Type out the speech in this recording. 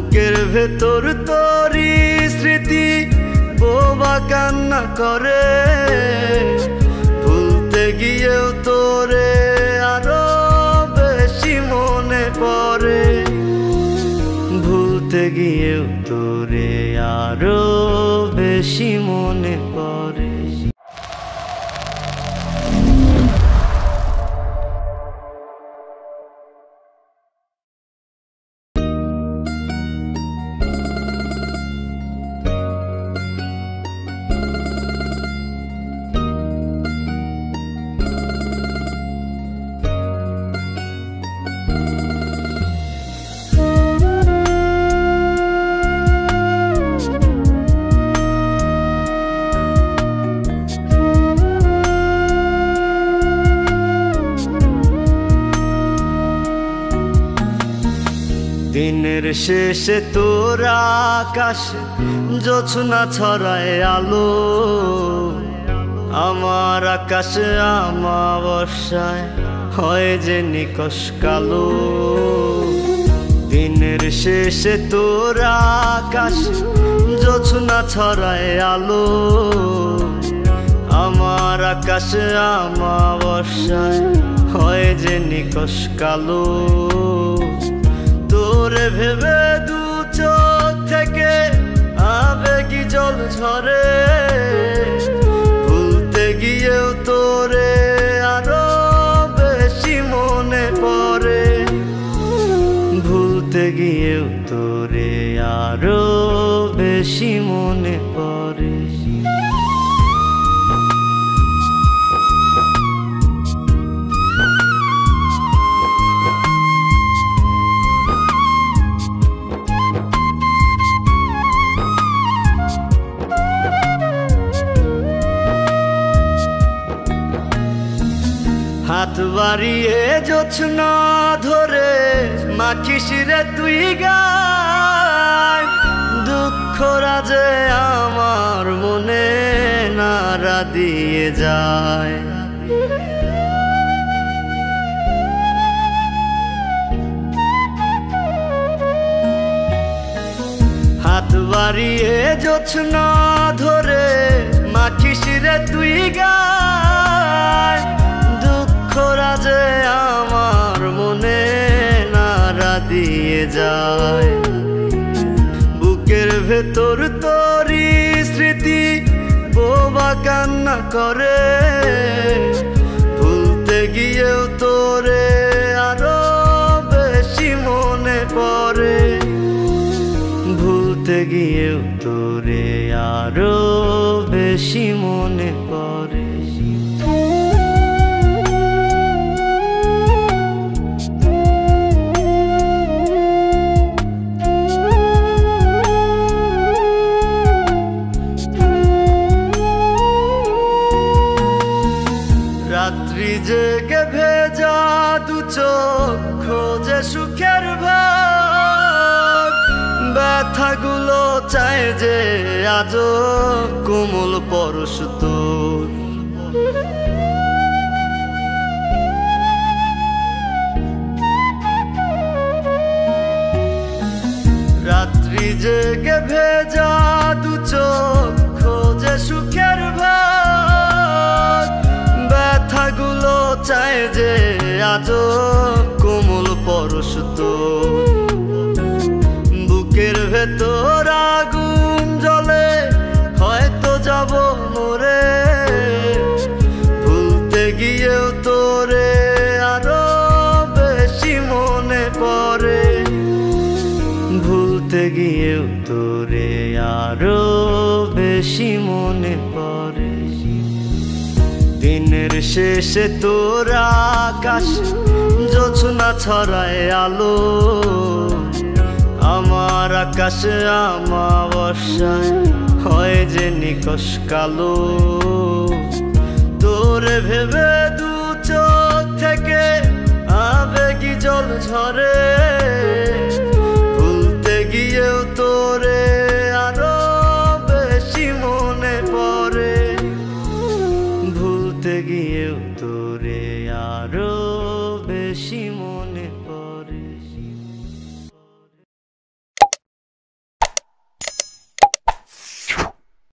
বুকের ভেতর তোরি স্মৃতি বোবা কান্না করে, ভুলতে গিয়েও তোরে আরো বেশি মনে পড়ে, ভুলতে গিয়েও তোরে আরো বেশি মনে পড়ে। দিনের শেষে তোর আকাশে জোছনা ছড়ায় আলো, আমার আকাশে আমাবস্যায় হয় যে নিকষ কালো। দিনের শেষে তোর আকাশে জোছনা ছড়ায় আলো, আমার আকাশে আমাবস্যায় হয় যে নিকষ কালো। তোরে ভেবে দু চোখ থেকে আবেগী জল ঝরে, ভুলতে গিয়েও তোরে আরো বেশি মনে পড়ে, ভুলতে গিয়েও তোরে আরো বেশি মনে পড়ে। হাত বাড়িয়ে জোছনা ধরে মাখিস রে তুই গায়, দুঃখ রাজে আমার মনে নাড়া দিয়ে যায়। হাত বাড়িয়ে জোছনা ধরে মাখিস রে তুই গায়, রাজে আমার মনে নাড়া দিয়ে যায়। বুকের ভেতর তোরি স্মৃতি বোবা কান্না করে, ভুলতে গিয়েও তোরে আরো বেশি মনে পড়ে, ভুলতে গিয়েও তোরে আরো বেশি মনে পড়ে। রাত্রি জেগে ভেজা দু চোখ খোঁজে সুখের ভাগ, ব্যথাগুলো চায় যে আজও কোমল পরশ তোর। রাত্রি জেগে ভেজা দু চোখ খোঁজে সুখের ভাগ, ব্যথাগুলো চায় যে আজও কোমল পরশ তোর। বুকের ভেতর আগুন জ্বলে হয়তো যাব মরে, ভুলতে গিয়েও তোরে আরো বেশি মনে পড়ে, ভুলতে গিয়েও তোরে আরো বেশি মনে পড়ে। দিনের শেষে তোর আকাশে জোছনা ছড়ায় আলো, আমার আকাশে আমাবস্যায় হয় যে নিকষ কালো। তোরে ভেবে দু চোখ থেকে আবেগী জল ঝরে,